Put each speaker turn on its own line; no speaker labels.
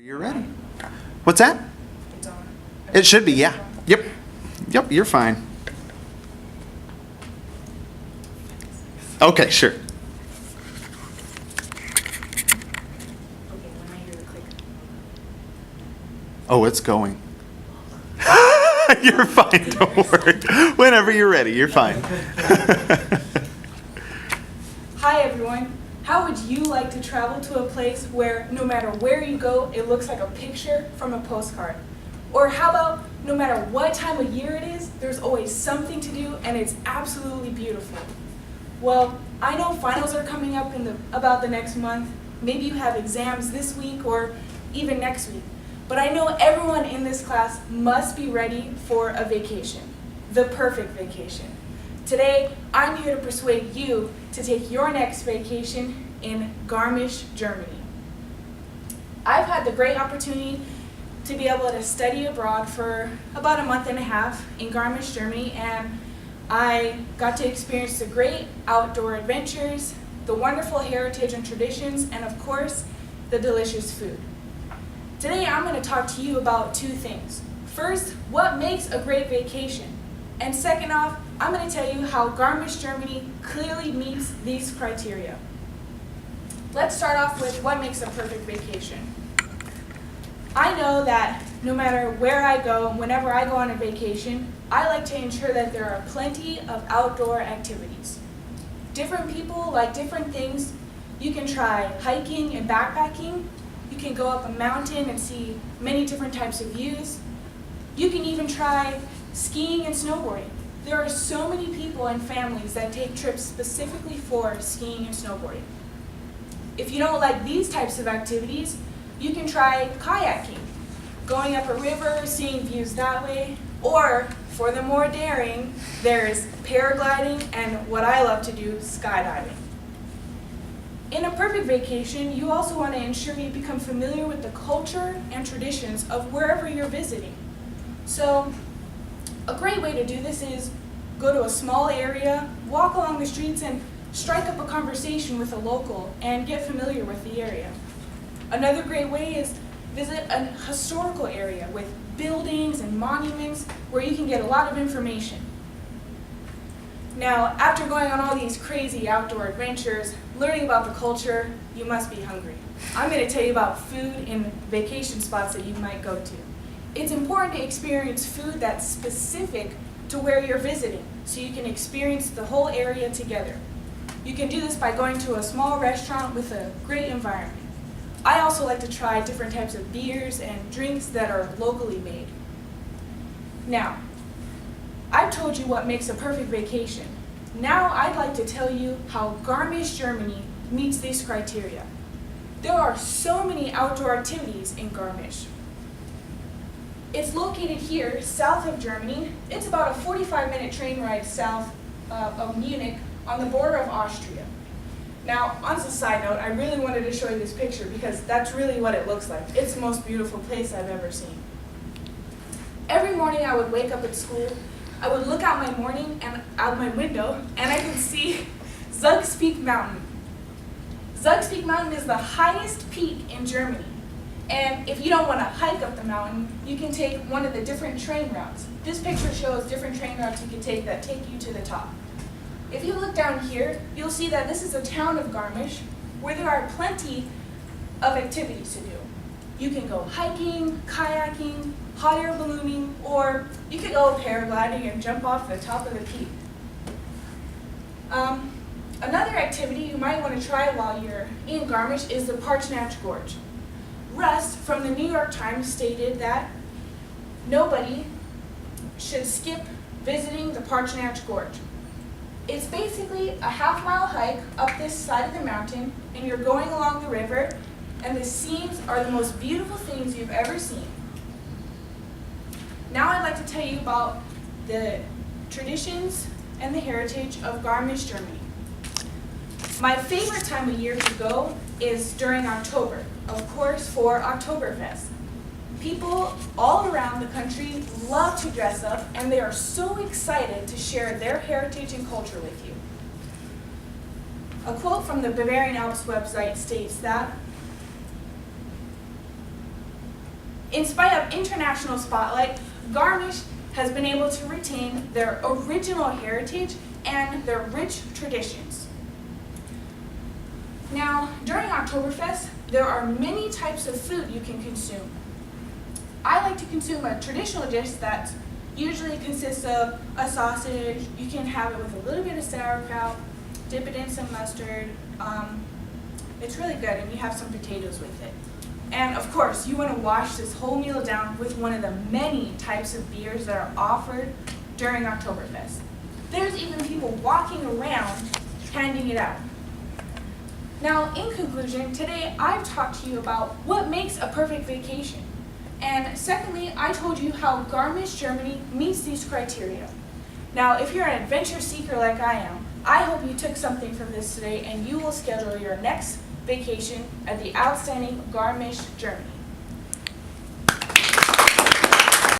You're ready. What's that?
It's on.
It should be, yeah. Yep. Yep, you're fine. Okay, sure.
Okay, when I hear the click.
Oh, it's going. You're fine, don't worry. Whenever you're ready, you're fine.
Hi everyone. How would you like to travel to a place where no matter where you go, it looks like a picture from a postcard? Or how about no matter what time of year it is, there's always something to do and it's absolutely beautiful? Well, I know finals are coming up in about the next month. Maybe you have exams this week or even next week. But I know everyone in this class must be ready for a vacation, the perfect vacation. Today, I'm here to persuade you to take your next vacation in Garmisch, Germany. I've had the great opportunity to be able to study abroad for about a month and a half in Garmisch, Germany, and I got to experience the great outdoor adventures, the wonderful heritage and traditions, and of course, the delicious food. Today, I'm going to talk to you about two things. First, what makes a great vacation? And second off, I'm going to tell you how Garmisch, Germany clearly meets these criteria. Let's start off with what makes a perfect vacation. I know that no matter where I go, whenever I go on a vacation, I like to ensure that there are plenty of outdoor activities. Different people like different things. You can try hiking and backpacking. You can go up a mountain and see many different types of views. You can even try skiing and snowboarding. There are so many people and families that take trips specifically for skiing and snowboarding. If you don't like these types of activities, you can try kayaking, going up a river, seeing views that way, or for the more daring, there's paragliding and what I love to do, skydiving. In a perfect vacation, you also want to ensure you become familiar with the culture and traditions of wherever you're visiting. So, a great way to do this is go to a small area, walk along the streets, and strike up a conversation with a local and get familiar with the area. Another great way is visit a historical area with buildings and monuments where you can get a lot of information. Now, after going on all these crazy outdoor adventures, learning about the culture, you must be hungry. I'm going to tell you about food in vacation spots that you might go to. It's important to experience food that's specific to where you're visiting, so you can experience the whole area together. You can do this by going to a small restaurant with a great environment. I also like to try different types of beers and drinks that are locally made. Now, I've told you what makes a perfect vacation. Now I'd like to tell you how Garmisch, Germany meets these criteria. There are so many outdoor activities in Garmisch. It's located here, south of Germany. It's about a 45-minute train ride south of Munich on the border of Austria. Now, on a side note, I really wanted to show you this picture because that's really what it looks like. It's the most beautiful place I've ever seen. Every morning I would wake up at school, I would look out my window, and I could see Zugspitze Mountain. Zugspitze Mountain is the highest peak in Germany. And if you don't want to hike up the mountain, you can take one of the different train routes. This picture shows different train routes you can take that take you to the top. If you look down here, you'll see that this is the town of Garmisch, where there are plenty of activities to do. You can go hiking, kayaking, hot air ballooning, or you could go paragliding and jump off the top of the peak. Another activity you might want to try while you're in Garmisch is the Parchnach Gorge. Rust from the New York Times stated that nobody should skip visiting the Parchnach Gorge. It's basically a half-mile hike up this side of the mountain, and you're going along the river, and the scenes are the most beautiful things you've ever seen. Now I'd like to tell you about the traditions and the heritage of Garmisch, Germany. My favorite time of year to go is during October, of course, for Oktoberfest. People all around the country love to dress up, and they are so excited to share their heritage and culture with you. A quote from the Bavarian Alps website states that In spite of international spotlight, Garmisch has been able to retain their original heritage and their rich traditions. Now, during Oktoberfest, there are many types of food you can consume. I like to consume a traditional dish that usually consists of a sausage. You can have it with a little bit of sauerkraut, dip it in some mustard. It's really good, and you have some potatoes with it. And of course, you want to wash this whole meal down with one of the many types of beers that are offered during Oktoberfest. There's even people walking around handing it out. Now, in conclusion, today I've talked to you about what makes a perfect vacation. And secondly, I told you how Garmisch, Germany meets these criteria. Now, if you're an adventure seeker like I am, I hope you took something from this today and you will schedule your next vacation at the outstanding Garmisch, Germany.